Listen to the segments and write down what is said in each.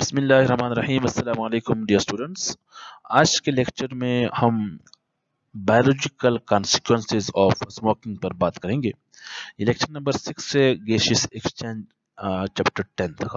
بسم اللہ الرحمن الرحیم۔ السلام علیکم ڈیئر اسٹوڈنٹس، آج کے لیکچر میں ہم بایولوجیکل کانسیکوینسز آف اسموکنگ پر بات کریں گے۔ یہ لیکچر نمبر 6 سے گیسیس ایکسچینج چیپٹر 10 تک۔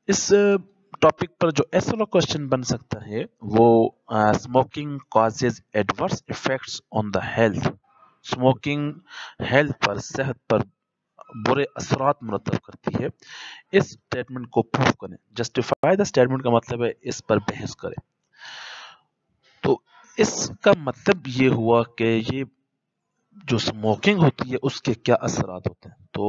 اس ٹاپک پر جو ایسا کوشچن بن سکتا ہے وہ smoking causes adverse effects on the health, smoking health پر، صحت پر برے اثرات مرتب کرتی ہے۔ اس سٹیٹمنٹ کو پروف کریں، جسٹیفائی دا سٹیٹمنٹ کا مطلب ہے اس پر بحث کریں۔ تو اس کا مطلب یہ ہوا کہ یہ جو اسموکنگ ہوتی ہے اس کے کیا اثرات ہوتے ہیں۔ تو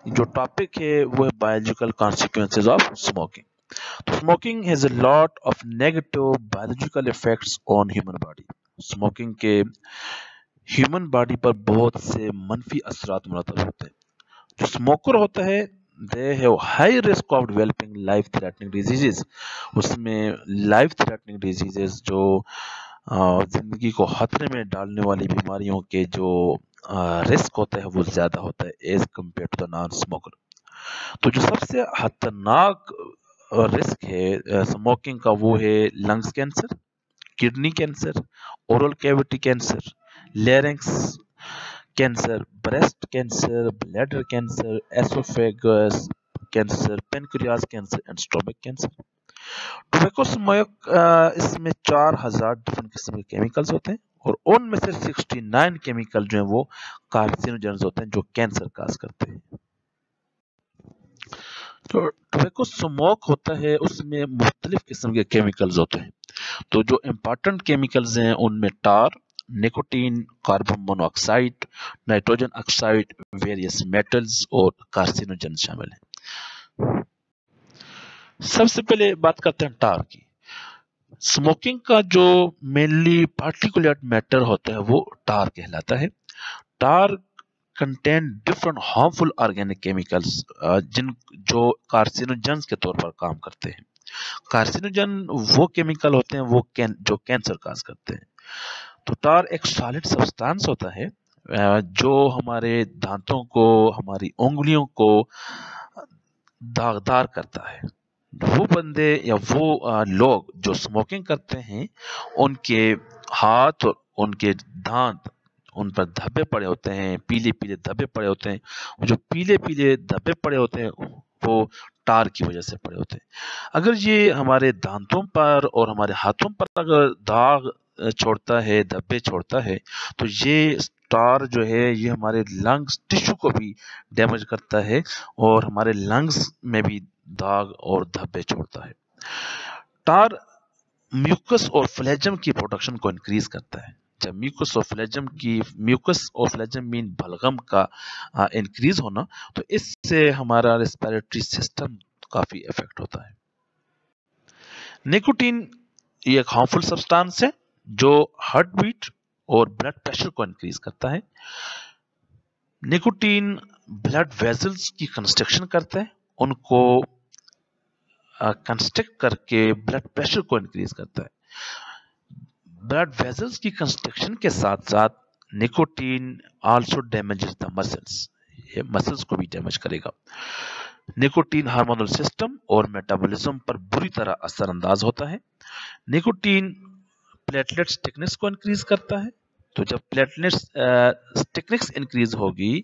جو ٹاپک ہے وہ ہے بایولوجیکل کانسیکوینسز آف اسموکنگ۔ تو smoking has a lot of negative biological effects on human body. Smoking کے ہیومن باڈی پر بہت سے منفی اثرات مرتب ہوتے ہیں۔ جو اسموکر ہوتا ہے they have high risk of developing life threatening diseases، اس میں life threatening diseases جو زندگی کو خطرے میں ڈالنے والی بیماریوں کے جو رسک ہوتا ہے وہ زیادہ ہوتا ہے as compared to the non-smoker۔ تو جو سب سے خطرناک رسک ہے اسموکنگ کا وہ ہے lungs cancer, kidney cancer, oral cavity cancer, larynx cancer, breast cancer, bladder cancer, oesophagus cancer, pancreas cancer and stomach cancer. Tobacco smoke اس میں 4000 ڈفرنٹ قسم کے کیمیکلز ہوتے ہیں اور ان میں سے 69 کیمیکل جو ہیں وہ کارسینوجنز ہوتے ہیں جو کینسر کاز کرتے ہیں۔ تو ٹوبیکو اسموک ہوتا ہے اس میں مختلف قسم کے کیمیکلز ہوتے ہیں۔ تو جو امپورٹنٹ کیمیکلز ہیں ان میں tar, nicotine, carbon monoxide, nitrogen oxide, various metals اور کارسینوجن شامل ہیں۔ سب سے پہلے بات کرتے ہیں ٹار کی۔ اسموکنگ کا جو مینلی پارٹیکولیٹ میٹر ہوتا ہے وہ ٹار کہلاتا ہے۔ Tar contain different harmful organic chemicals جو کارسینوجنز کے طور پر کام کرتے ہیں۔ کارسینوجن وہ کیمیکل ہوتے ہیں جو کینسر کاز کرتے ہیں۔ تو ٹار ایک سالڈ سبسٹانس ہوتا ہے جو ہمارے دانتوں کو، ہماری انگلیوں کو داغدار کرتا ہے۔ وہ بندے یا وہ لوگ جو اسموکنگ کرتے ہیں ان کے ہاتھ اور ان کے دانت ان پر دھبے پڑے ہوتے ہیں، پیلے پیلے دھبے پڑے ہوتے ہیں۔ جو پیلے پیلے دھبے پڑے ہوتے ہیں وہ ٹار کی وجہ سے پڑے ہوتے ہیں۔ اگر یہ ہمارے دانتوں پر اور ہمارے ہاتھوں پر اگر داغ چھوڑتا ہے، دھبے چھوڑتا ہے، تو یہ ٹار جو ہے یہ ہمارے لنگس ٹشو کو بھی ڈیمیج کرتا ہے اور ہمارے لنگس میں بھی داغ اور دھبے چھوڑتا ہے۔ ٹار میوکس اور فلیجم کی پروڈکشن کو انکریز کرتا ہے۔ جب میوکس اور فلیجم مین بلغم کا انکریز ہونا، تو اس سے ہمارا ریسپیریٹری سسٹم کافی افیکٹ ہوتا ہے۔ نیکوٹین یہ ایک ہارمفل سبسٹانس ہے جو ہارٹ بیٹ اور بلڈ پریشر کو انکریز کرتا ہے۔ نیکوٹین بلڈ ویزلز کی کنسٹرکشن کرتا ہے، ان کو کنسٹرکٹ کر کے بلڈ پریشر کو انکریز کرتا ہے۔ بلڈ ویزلز کی کنسٹرکشن کے ساتھ ساتھ nicotine also damages the muscles, یہ مسلز کو بھی ڈیمیج کرے گا۔ نیکوٹین ہارمونل سسٹم اور میٹابولزم پر بری طرح اثر انداز ہوتا ہے۔ نیکوٹین پلیٹلیٹس تھکنس کو انکریز کرتا ہے۔ تو جب پلیٹلیٹس تھکنس انکریز ہوگی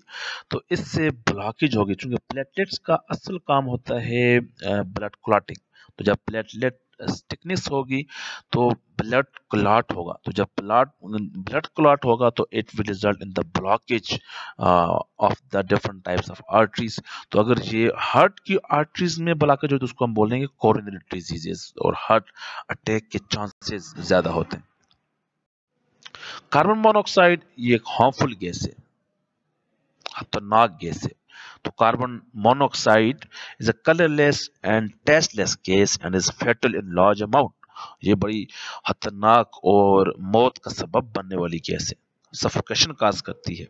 تو اس سے بلاکیج ہوگی، چونکہ پلیٹلیٹس کا اصل کام ہوتا ہے بلڈ کلاٹنگ۔ تو جب پلیٹلیٹ تھکنس ہوگی تو بلڈ کلاٹ ہوگا، تو جب بلڈ کلاٹ ہوگا تو it will result in the blockage of the different types of arteries. تو اگر یہ ہارٹ کی آرٹریز میں بلاکیج ہو تو اس کو ہم بولیں گے کورونری ڈیزیزز اور ہارٹ اٹیک کے چانسز زیادہ ہوتے ہیں۔ کاربن مونوآکسائڈ یہ ایک ہارمفل گیس ہے، خطرناک گیس ہے۔ تو carbon monoxide is a colorless and tasteless gas and is fatal in large amount۔ یہ بڑی خطرناک اور موت کا سبب بننے والی گیس ہے، سفوکیشن کاز کرتی ہے۔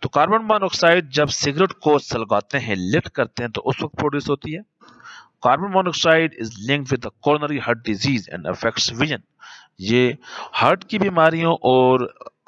تو کاربن مونوآکسائڈ جب سگریٹ کو سلگاتے ہیں، لٹ کرتے ہیں، تو اس وقت پروڈیوس ہوتی ہے۔ Carbon monoxide is linked with the coronary heart disease and affects vision۔ یہ ہارٹ کی بیماریوں اور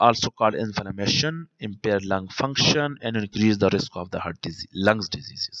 also cause inflammation, impair lung function and increase the risk of the heart disease, lungs diseases.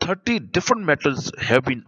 30 different metals have been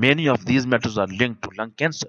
many of these metals are linked to lung cancer.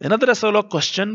Another SOLO question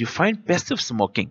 define passive smoking।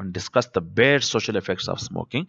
And discuss the bad social effects of smoking।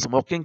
smoking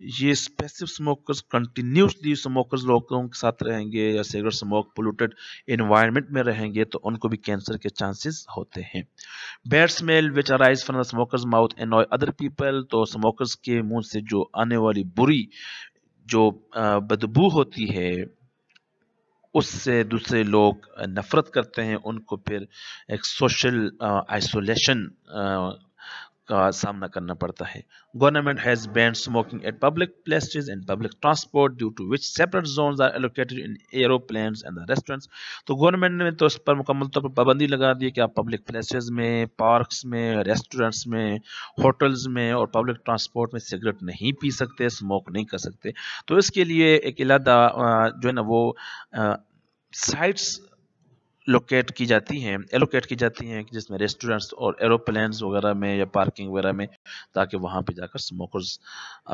یہ passive smokers continuously smokers لوگوں کے ساتھ رہیں گے یا cigarette smoke polluted environment میں رہیں گے تو ان کو بھی کینسر کے چانسز ہوتے ہیں. Bad smell which arise from the smokers mouth annoy other people. تو اسموکرز کے منہ سے جو آنے والی بری جو بدبو ہوتی ہے اس سے دوسرے لوگ نفرت کرتے ہیں. ان کو پھر ایک سوشل آئسولیشن کا سامنا کرنا پڑتا ہے. Government has banned smoking at public places and public transport due to which separate zones are allocated in aeroplanes and the restaurants. تو گورنمنٹ نے تو اس پر مکمل طور پر پابندی لگا دی کہ آپ پبلک پلیسز میں، پارکس میں، ریسٹورینٹس میں، ہوٹلز میں اور پبلک ٹرانسپورٹ میں سگریٹ نہیں پی سکتے، اسموک نہیں کر سکتے. تو اس کے لیے ایک علیحدہ جو ہے نا وہ سائٹس ایلوکیٹ کی جاتی ہیں جس میں ریسٹورینٹس اور ایروپلینز وغیرہ میں یا پارکنگ وغیرہ میں، تاکہ وہاں پہ جا کر اسموکرز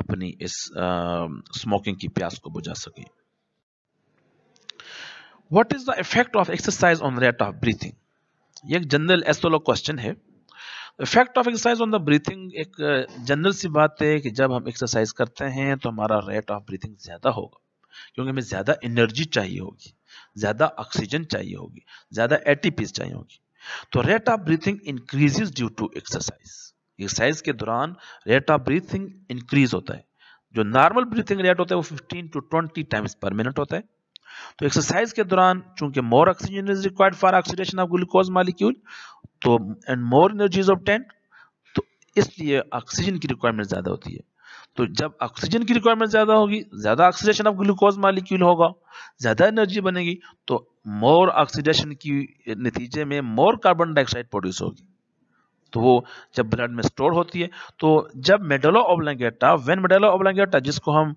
اپنی اس اسموکنگ کی پیاس کو بجھا سکیں. What is the effect of exercise on rate of breathing? یہ ایک جنرل ایسولو کوشچن ہے. Effect of exercise on the breathing ایک جنرل سی بات ہے کہ جب ہم ایکسرسائز کرتے ہیں تو ہمارا ریٹ آف بریتھنگ زیادہ ہوگا، کیونکہ ہمیں زیادہ انرجی چاہیے ہوگی، زیادہ آکسیجن چاہیے ہوگی، زیادہ ATPs چاہیے ہوگی. تو rate of breathing increases due to exercise. Exercise کے دوران ریٹ آف بریتھنگ انکریز ہوتا ہے. جو نارمل بریتھنگ ریٹ ہوتا ہے وہ 15 to 20 ٹائمز پر منٹ ہوتا ہے. تو ایکسرسائز کے دوران چونکہ more oxygen is required for oxidation of glucose molecule تو and more energy is obtained، تو اس لیے آکسیجن کی ریکوائرمنٹ زیادہ ہوتی ہے. تو جب آکسیجن کی ریکوائرمنٹ زیادہ ہوگی، زیادہ آکسیڈیشن آف گلوکوز مالیکیول ہوگا، زیادہ انرجی بنے گی، تو مور آکسیڈیشن کی نتیجے میں مور کاربن ڈائی آکسائڈ پروڈیوس ہوگی. تو وہ جب بلڈ میں سٹور ہوتی ہے تو جب میڈولا اوبلانگیٹا جس کو ہم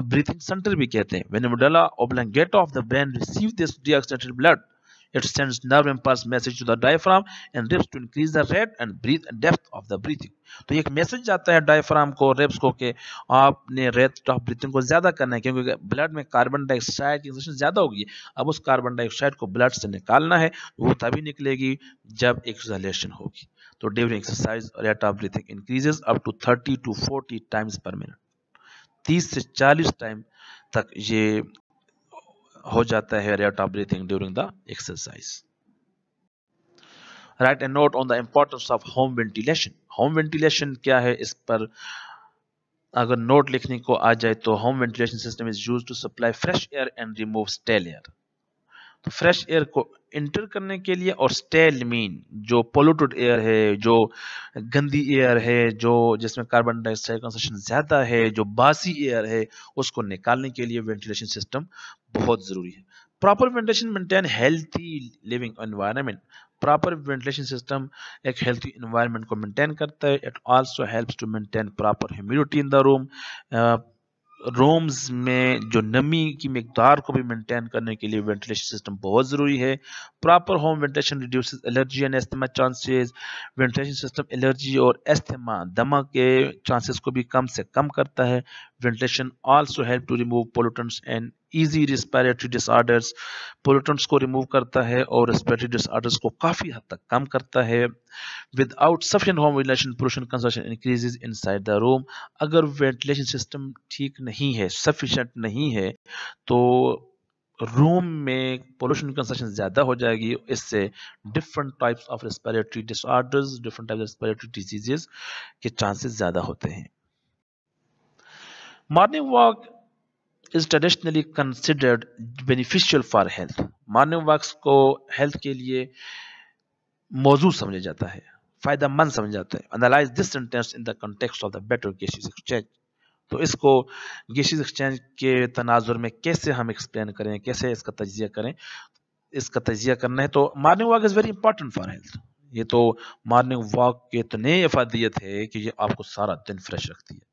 بریتھنگ سینٹر بھی کہتے ہیں، when medulla oblongata of the brain receive this deoxygenated blood, it sends nerve impulse message to the diaphragm and ribs to increase the rate and breathe and depth of the breathing. تو ایک message جاتا ہے ڈائفرام کو، ریبس کو، کہ آپ نے rate of breathing کو زیادہ کرنا ہے، کیونکہ بلڈ میں کاربن ڈائی آکسائڈ کی کنسنٹریشن زیادہ ہوگی. اب اس کاربن ڈائی آکسائڈ کو بلڈ سے نکالنا ہے، وہ تبھی نکلے گی جب ایکسہلیشن ہوگی. تو during exercise rate of breathing increases up to 30 to 40 times per minute. 30 سے 40 ٹائم تک یہ ہو جاتا ہے rate of breathing during the exercise. Write a note on the importance of home ventilation. Home ventilation کیا ہے، اس پر اگر نوٹ لکھنے کو آ جائے تو home ventilation system is used to supply fresh air and remove stale air. تو fresh air کو انٹر کرنے کے لیے، اور اسٹیل مین جو پولوٹڈ ایئر ہے، جو گندی ایئر ہے، جو جس میں کاربن ڈائی آکسائڈ کنسنٹریشن زیادہ ہے، جو باسی ایئر ہے، اس کو نکالنے کے لیے وینٹیلیشن سسٹم بہت ضروری ہے. Proper ventilation maintain healthy living environment. Proper ventilation system ایک ہیلتھی انوائرمنٹ کو مینٹین کرتا ہے. It also helps to maintain proper humidity in the room. Rooms میں جو نمی کی مقدار کو بھی مینٹین کرنے کے لیے وینٹیلیشن سسٹم بہت ضروری ہے. Proper home ventilation reduces allergy and asthma chances. Ventilation system allergy اور ایستھما، دمہ کے چانسز کو بھی کم سے کم کرتا ہے. Ventilation also help to remove pollutants and ease respiratory disorders. Pollutants کو ریموو کرتا ہے اور ریسپیریٹری ڈس آرڈرز کو کافی حد تک کم کرتا ہے. Without sufficient home ventilation pollution consumption increases inside the room. اگر وینٹیلیشن سسٹم ٹھیک نہیں ہے، سفیشینٹ نہیں ہے، تو روم میں پولوشن کنزمپشن زیادہ ہو جائے گی. اس سے different types of respiratory disorders, different types of respiratory diseases کے چانسز زیادہ ہوتے ہیں. Morning walk is traditionally considered beneficial for health. Morning walks کو ہیلتھ کے لیے موضوع سمجھا جاتا ہے، فائدہ مند سمجھا جاتا ہے. Analyze this sentence in the context of the better gaseous exchange. تو اس کو گیسیز ایکسچینج کے تناظر میں کیسے ہم ایکسپلین کریں، کیسے اس کا تجزیہ کریں. اس کا تجزیہ کرنا ہے تو morning walk is very important for health. یہ تو مارننگ واک کی اتنی افادیت ہے کہ یہ آپ کو سارا دن فریش رکھتی ہے.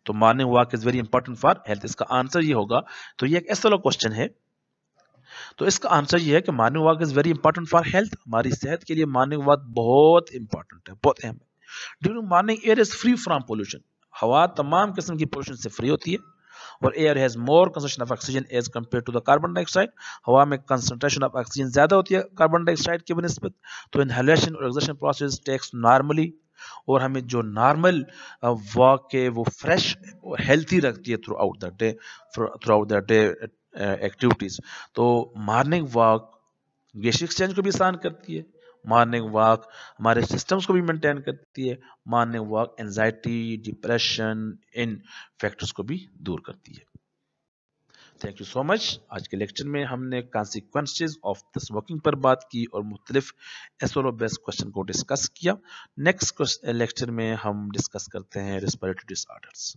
تو morning walk is very important for health. اس کا آنسر یہ ہوگا. تو یہ ایک ایسا کوشچن ہے، تو اس کا آنسر یہ ہے کہ morning walk is very important for health. ہماری صحت کے لیے مارننگ واک بہت امپورٹنٹ ہے، بہت اہم ہے. During morning air is free from pollution. ہوا تمام قسم کی پولوشن سے فری ہوتی ہے، اور air has more concentration of oxygen as compare to the carbon dioxide. ہوا میں کنسنٹریشن آف آکسیجن زیادہ ہوتی ہے کاربن ڈائی آکسائڈ کی بنسبت. تو انہیلیشن اور ایکزرشن پروسیس ٹیکس نارملی اور ہمیں جو نارمل واک ہے وہ فریش ہیلتھی رکھتی ہے through out the day activities. تو مارننگ واک گیسٹرک ایکسچینج کو بھی آسان کرتی ہے. مارننگ واک ہمارے سسٹمز کو بھی مینٹین کرتی ہے. Morning walk anxiety depression in factors کو بھی دور کرتی ہے. تھینک یو سو مچ. آج کے لیکچر میں ہم نے کانسیکوینسز آف دا اسموکنگ پر بات کی اور مختلف ایسولو بیسڈ کوشچن کو ڈسکس کیا. نیکسٹ لیکچر میں ہم ڈسکس کرتے ہیں ریسپیریٹری ڈس آرڈرز.